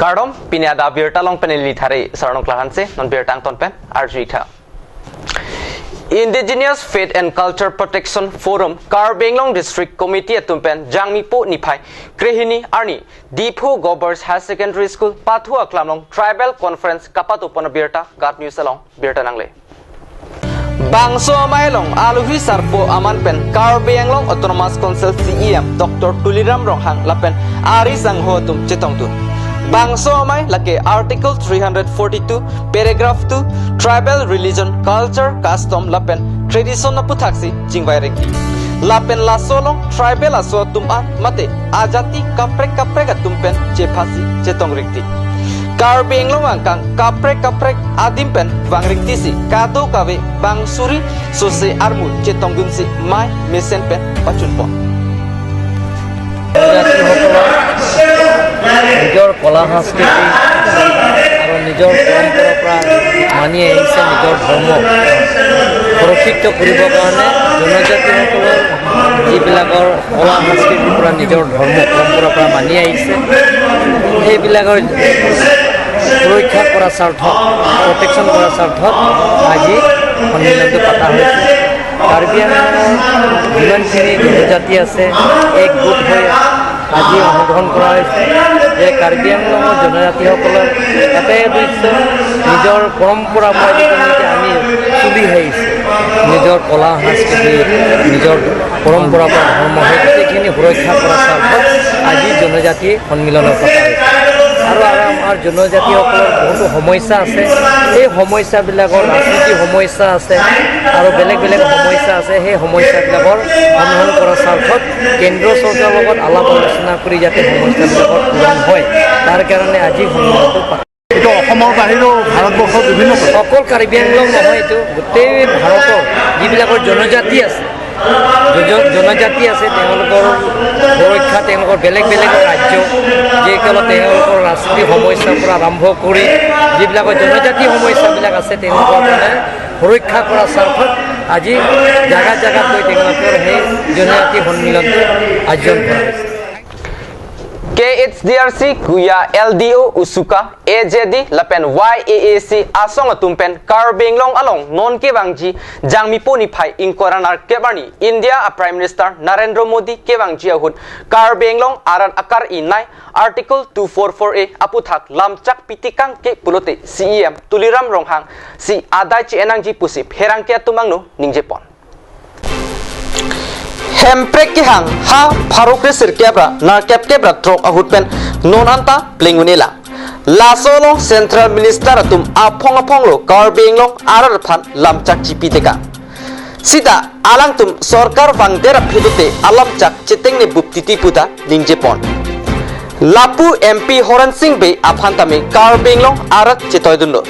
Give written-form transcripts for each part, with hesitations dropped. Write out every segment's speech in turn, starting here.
Gardom pinyada birta long peneli thare sarong klahanse non birtang tonpen arjuitha. Indigenous Faith and Culture Protection Forum Karbenglong District Committee atumpen Jangmipo Nipai Krehini Arni Dipo Gobers High Secondary School Pathua Klamlong Tribal Conference Kapatupon Birta Gat News Along Birta Nangle Bangso Mailong Aluhi Sarpo Amanpen Karbenglong Autonomous Council CEM Dr. Tuliram Ronghang Lapen Ari Sanghotum Chetongtun Bangso Mai lake Article 342 Paragraph 2 Tribal Religion Culture Custom Lapen Tradition na puthaksi jingbai rekti Lapen la solong Tribal aso tuman mate ajati kaprek atumpen chephasi chetong rekti Karbenglong angkang kaprek adimpen wang rekti si kado kawe bangsuri sose armul chetong gunsi mai mesenpen pachunpon নিজৰ কলা সংস্কৃতি আৰু নিজৰ পৰম্পৰাৰ পৰা মানি আহিছে নিজৰ ধৰ্ম সুৰক্ষিত কৰিবৰ কাৰণে জনজাতিসকলৰ যিবিলাকৰ কলা সংস্কৃতিৰ পৰা নিজৰ ধৰ্ম পৰম্পৰাৰ পৰা মানি আহিছে সেইবিলাকৰ সুৰক্ষা কৰাৰ স্বাৰ্থত প্ৰটেকশ্যন কৰাৰ স্বাৰ্থত আজি সন্মিলনটো পতা হৈছে কাৰ্বি আংলঙৰ যিমানখিনি জনজাতি আছে একগোট হৈ আজি অংশগ্ৰহণ কৰা হৈছে যে কাৰ্বি আংলঙৰ জনজাতিসকলৰ এটাই উদ্দেশ্য নিজৰ পৰম্পৰা যিটো আমি চলি আহিছে নিজৰ কলা সংস্কৃতি নিজৰ পৰম্পৰা বা ধৰ্ম সেই গোটেইখিনি সুৰক্ষা কৰাৰ স্বাৰ্থত আজি জনজাতি সন্মিলনৰ পতা হৈছে আৰু আমাৰ জনজাতিসকলৰ বহুতো সমস্যা আছে এই সমস্যাবিলাকৰ ৰাজনীতি সমস্যা আছে আৰু বেলেগ সমস্যা আছে সেই সমস্যাবিলাকৰ সমাধান কৰাৰ স্বাৰ্থত কেন্দ্ৰীয় চৰকাৰৰ লগত আলাপ আলোচনা কৰি যাতে সমস্যাবিলাকৰ পূৰণ হয় তাৰ কাৰণে আজি সন্মিলনটো এইটো অসমৰ বাহিৰেও ভাৰতবৰ্ষৰ বিভিন্ন অকল কাৰ্বি আংলং নহয় এইটো গোটেই ভাৰতৰ যিবিলাকৰ জনজাতি আছে তেওঁলোকৰ সুৰক্ষা তেওঁলোকৰ বেলেগ ৰাজ্য যিসকল তেওঁলোকৰ ৰাজনীতি সমস্যাৰ পৰা আৰম্ভ কৰি যিবিলাকৰ জনজাতি সমস্যাবিলাক আছে তেওঁলোকৰ কাৰণে সুৰক্ষা কৰাৰ স্বাৰ্থত আজি জাগাত গৈ তেওঁলোকৰ সেই জনজাতি সন্মিলনটো আয়োজন কৰা হৈছে KHDRC Guya LDO Usuka AJD Lapen YAAC Asong Atumpen Karbenglong Along Non Kebangji Jangmipo Nipai Inkoranar Kebarni India Prime Minister Narendra Modi Kebangji Ahud Karbenglong Aran Akar Inai Article 244A Aputhak Lamchak Pitikang Ke Pulote CEM Tuliram Ronghang Si Adai Chi Enangji Pusip Herangkia Tumangno Ningjepon Hemprek kihang ha Farukre sirkebra nar kebra trok ahutpen non anta plengunela lasolo Central Minister atum apong lo Karbenglong arar phan lamchak chipiteka sida alang tum sarkar bangdera phidute alamchak chiteng ne buptiti puta ningjepon Lapu MP Horan Singh be aphantame Karbenglong arat chetoydundo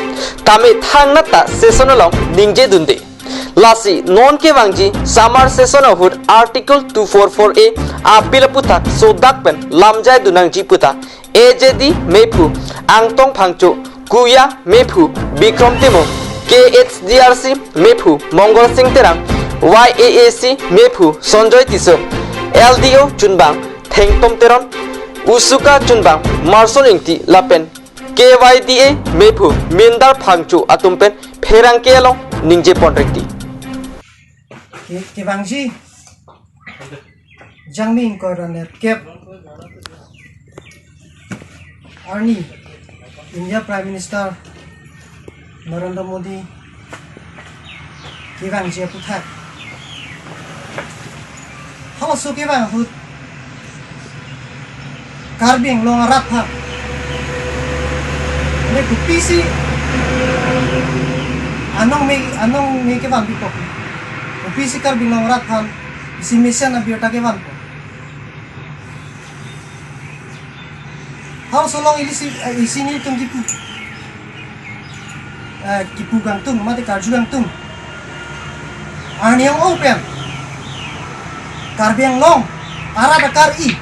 tame thangnata sesonalong ningje dunde Lasi non ke wangji summer session of Article 244A apila putak sodakpen lamjai dunangji puta AJD mepu angtong phangchu Guya mepu Bikram Timo KHDRC mepu Mongol Singh Terang YAAC mepu Sonjoy Tiso LDO Chunbang Thengtom Teron Usuka Chunbang Marson Ingti Lapen KYDA mepu Mindar phangchu atumpen Pherangkelong Ningje Ponrekti Kebangji Jangmi Inkoranet Kep Arni India Prime Minister Narendra Modi Kebangji Aputhak Halo so kebang hut Karbi Anglong arat thak Ini kupisi Anong me kebang bipok Physical binong rathan si mission na biota kewan ko. How so long isini tung kipu gantung mati karju gantung. Arniang open. Karbiang long arada kari.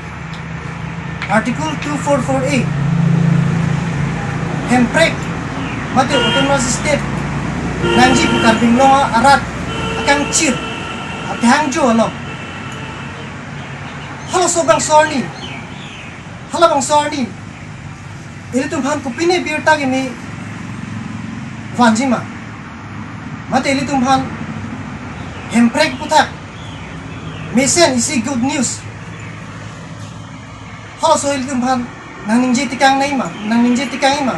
Article 244A. Hemprek mati autonomous state. Nangji karbing long arat Kang Chir, Hangzhou along. Halo so bang sorni, ini tumphan kupine bir tagi mi vanjima mate ini tumphan hemprek putak mesen isi good news halo so ini tumphan nang ningje tikang ima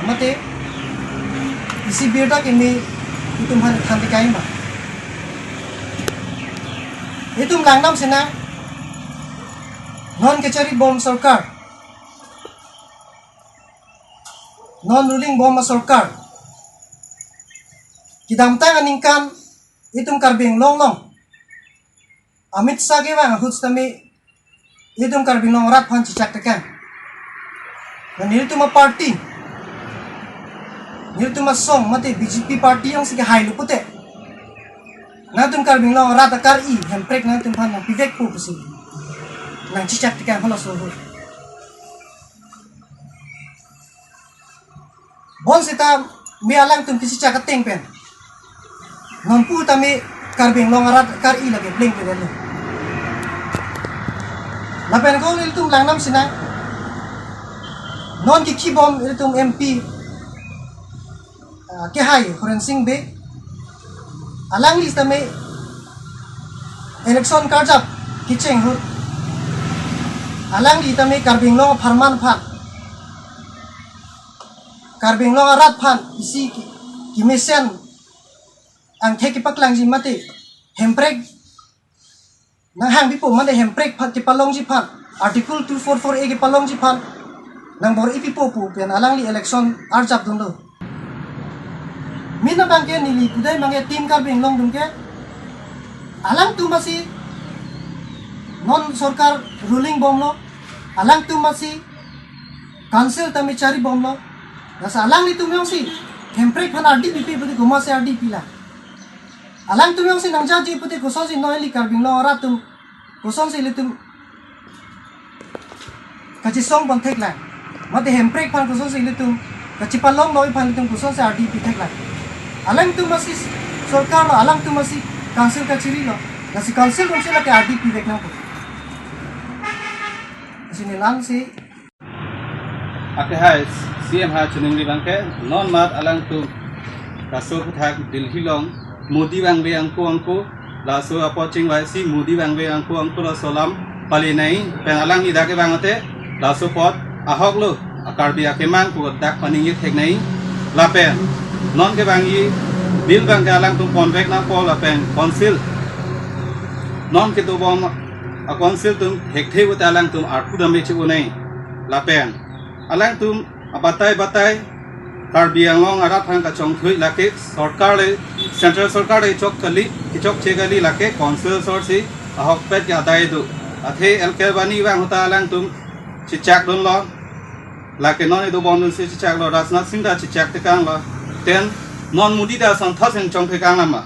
mate isi bir tagi mi itu tumphan kan tikang ima itu langnam sena non kechari bom sarkar non ruling bom sarkar kidam tang aningkan itum karbing long Amit Shah ke bang huts tami itum karbing long rat phan cicak tekan dan itu ma party itu ma song mate BJP party yang sih hai lupute na tum karbing long rat akar I hemprek na tum phan na pivek pu pusi nang cicak tekan holo so bon sita mi alang tum kisi cak teng pen non pu tami karbing long rat kar I lagi bling pe delu la pen ko il tum langnam sina non ki bom il tum MP ke hai Horen Singh be alang lis tami election karjap kicheng hut alang li tami karbing long farman phan karbing long arat phan isi kimesen ang theki paklang ji mate hemprek nang hang bipo mate hemprek phat ki palong ji phan article 244 a ki palong ji phan nang bor ipi popu pen alang li election arjap dundo mina bangke nili kudai mange tim karbing long dumke alang tu masih non sarkar ruling bom lo alang tu masih council tami cari bom lo nasa alang ni tumyong si hemprek phan RDP putih goma se RDP la alang tumyong si nangja ji putih kusong si noeli karbing lo ora tum kusong si litum kaci song bon tek la mate hemprek phan kusong si litum kaci palong noi phan litum kusong se RDP tek la alang tu masih sarkar lo alang tu masih council ka chiri lo nasi council dong sila ke RDP vek na ko sini lang si Ake hai CM ha chuning li bangke non mat alang tu kasur thak Delhi long Modi bang be angko la so approaching wai si Modi bang be angko la solam pali nai pen alang ni dake bangote la so pot ahok lo akar bi ake mang ku dak paning yek thek nai la pen non ke bang yi bil bang alang tu convect na ko la pen council non ke tu bom a council tu hek the ut alang tu arpu dam be chu nai la pen alang tu batai karbi anglong arat hang ka chong thui lake sarkar le central sarkar le chok kali ki chok chegali lake council sor si ahok pet ya dai du athe elke bani wang huta alang tu chichak don lo lake non edu bon si chichak lo rasna singda chichak te kang lo ten non mudi da sang thosen chong the kang lama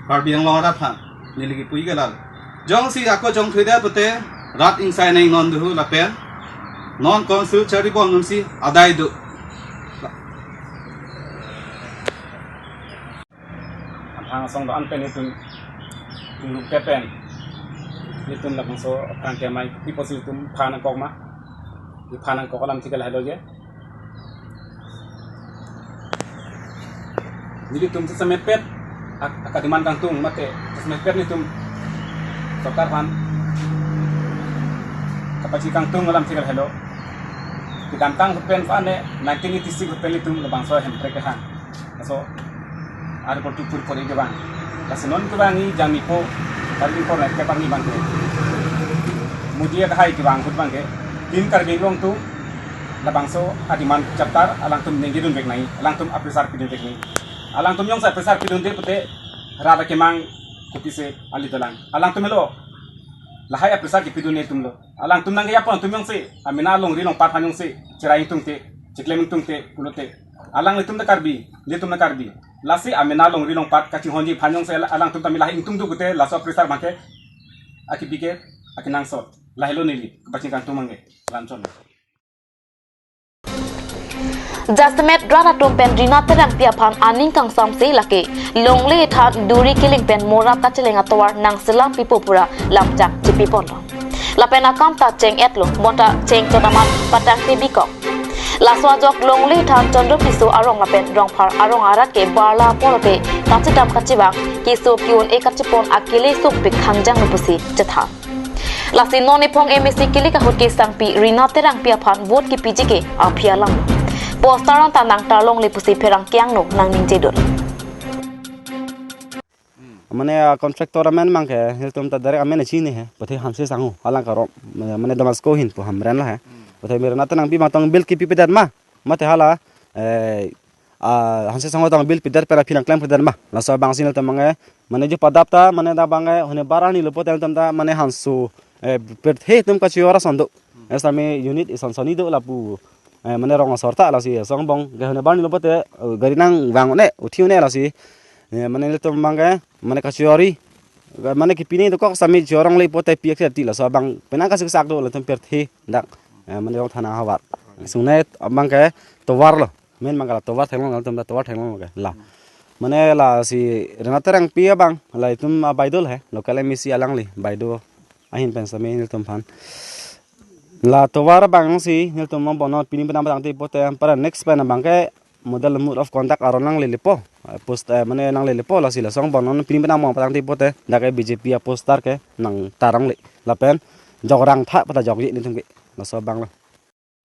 karbi anglong arat hang niligi pui galal jong si ako chong thui da pute rat insai nei non du la pen non council chari bon nun si adai du ang song doan pen itun lu kepen itun la so kan ke mai pipo si tum phanan kok ma di phanan kok lam tikal halo je jadi tum sa mepet akadiman kang tung mate sa mepet ni tum sokar han kapasi kang tung lam tikal halo di kantang pen fane 1986 pen tum la bangso hemprek han so ada pertutur kode ke bang, kasi non ke bang ini jangan nipo, tapi nipo nak ke bang ni bang ke, mudia ke hai ke bang, bang ke, tim karbing long tu, la bang so adiman chaptar, alang tum nengi dun bek nai, alang tum apresar pidun bek nai, alang tum yong sa apresar pidun de pute, rada ke mang, kupi se ali dalang, alang tum lo, lahai apresar ke pidun ne tum lo, alang tum nangi apa tum yong se, amina long rilong pat yong se, cerai tum te, ceklem tum te, pulote, alang litum na karbi, litum na karbi. Lasi amena long rilong pat kacing honji phanyong se alang tum tamilah ingtung du gute laso presar bangke aki bige aki nangsot lahilo nili kacing kang tumange lancon Justmet drana tumpen rina terang tiaphan aning kang samsi laki longle than duri killing pen mora ta chelenga tawar nang selam pipopura lamjak chipi pon lapena kam ta cheng etlo mota cheng tonaman patang tibikok Laswa jok longli than chondro piso arong lapen rong phar arong arat ke barla polote kachidam kachibang kiso kiun e kachipon akile suk pik khangjang nupusi jatha lasi noni phong MSC kili ka hut ke sangpi rina terang pia phan vote ki PG ke apia lang postaran tanang tarlong lipusi pherang kyang no nang ning jedon मैंने कॉन्ट्रैक्टर मैंने मांगे है तुम तो डायरेक्ट मैंने चीनी है पथे हमसे सांगो हालां करो मैंने दमस्को हिन तो हम रहना है पथे मेरे नाते नंग भी मातंग बिल की पिपे दरमा मते हाला हमसे सांगो तंग बिल पिदर पर फिर क्लेम पिदर मा लासा बांसिन त मंगे मैंने जो पदाप्ता मैंने दा बांगे होने बारानी लो पोते तम दा मैंने हंसु पर हे तुम का चियोरा संदो ऐसा में यूनिट संसनी दो लापू मैंने रंग सरता लासी संबंग गहने बानी लो पोते गरिनांग वांगने उठिउने लासी मैंने तो मांगे मैंने कचौरी मैंने कि पीने तो कौन समी जोरंग ले पोते पियक से तीला सो बंग पेना का सिक दो लतम पर थे dak मैंने वो थाना हवार सुने abang के तोवार लो मेन मंगला तोवार थेलों लतम तोवार थेलों के ला मैंने ला सी रेनातरंग पिया bang ला तुम बाइडोल है लोकल मिसी अलंग ले बाइडो ahin pensame ni तुम फान ला तोवार bang सी ni तुम bonot pini bena bang te pote para next pena bang के model mood of contact aronang le lepo post mane nang le lepo la sila song bonon pin bena mo patang ti pote dakai BJP ya poster ke nang tarang le lapen jograng tha pata jogji ni thungke la so bang lo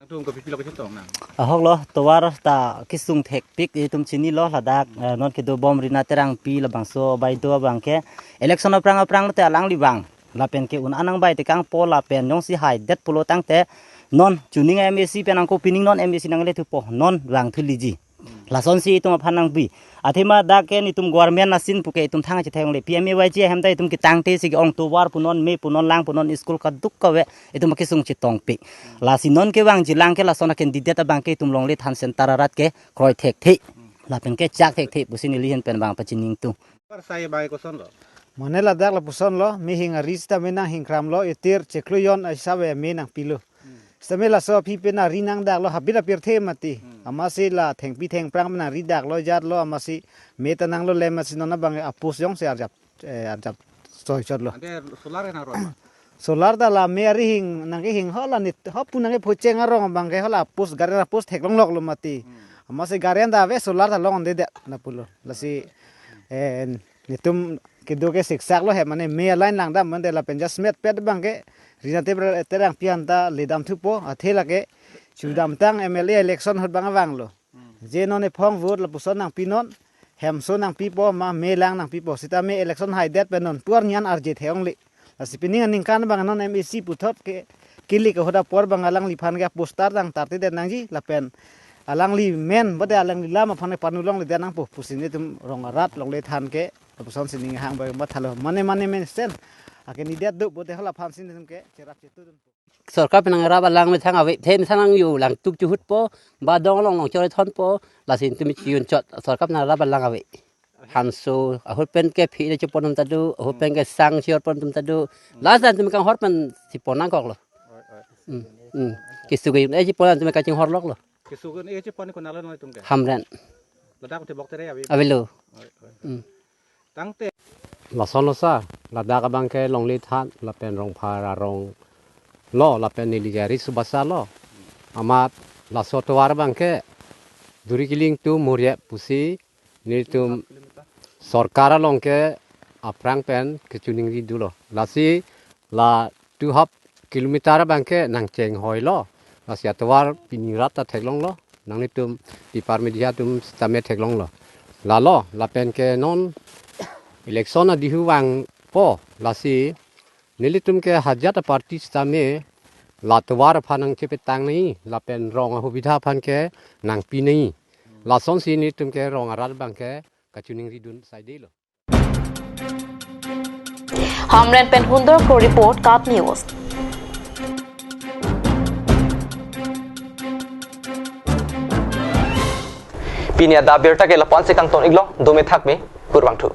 tum ko pipilo ko chitong na ahok lo towar ta kisung thek pik tum chini lo ladak non ke do bom rina terang pi la bangso bai do bangke election aprang te alang li bang lapen ke un anang bai te kang po lapen yong si hai det pulo tang te non chuning MSC penang ko pining non MSC nang le thu po non wang thu liji lason si tum phanang bi athima da ke ni tum government nasin puke tum thang che thayong le PMAYG hem dai tum ki tang te si ong to war punon me punon lang punon school ka duk ka we itum ki sung chi tong pi la sinon ke wang ji lang ke la sona candidate bang ke tum long le than center rat ke kroi thek the la pen ke chak thek the busin li hen pen bang pachining tu par sai bai ko son lo mane la dak la puson lo mi hing a rista mena hing kram lo etir chekluyon a sabe menang pilu samela so pi pena rinang dak lo habila pirthe mati amasi la thengpi theng prang na ri dak lo jat lo amasi metanang lo lemasi nona bang apus yong se arjap soy chot lo ade solar na ro solar da la me ri hing nang hing hola ni hop punang e phocheng arong bang ke hola pus garera pus theklong lok lo mati amasi garen da ve solar da long de na pulo lasi nitum kidu ke siksak lo he mane me line lang da mande la penja smet pet bang ke rinate terang pianta ledam thupo athela ke chudam tang MLA election hot bang awang lo je non e phong vote la puson nang pinon hem so nang pipo ma me lang nang pipo sita me election hai det penon tuar nyan arje theong le asipining aning kan bang non MSC puthot ke kili ke hoda por bang alang li phan ga poster dang tarti de nang ji la pen alang li men bode alang li lama phane panulong le danang pu pusini tum rong rat long le than ke puson sining hang ba ma thalo mane men sen aken idiat do bode hala phan sin tum ke cherap chetu सरकार penang ra balang me thang awe then thanang yu lang tuk chu hut po ba dong long choi thon po la sin tum chiun chot sarkap na ra balang awe hanso ahut pen ke phi de chupon tum tadu ahut pen ke sang chior pon tum tadu last time tum kang hot pen si ponang kok lo kisu ge e chi pon tum ka ching hor lok lo kisu gun e chi pon ko nalo noi tum ke hamran ladak te bok tere abi avelo tang te la son lo sa la da ka bang ke long li than la pen rong phara rong lo la pen ni jari subasa lo amat la so to war bang ke duri kiling tu muria pusi ni tu sarkar long ke aprang pen ke chuning di dulo la si la 2 kilometer bang ke nang cheng hoi lo la sia to war pinirat ta theklong lo nang ni tum di parmedia tum stame theklong lo la lo la pen ke non election a dihu wang po la si nilitum ke hajat party stame la tawar phanang che petang nei la pen rong hubidha phan ke nang pi nei la son si nilitum ke rong aral bang ke kachuning ridun sai de lo Hamren pen hundor ko report Kat News pinia da berta ke la pon se kang ton iglong dome thak me kurwang thu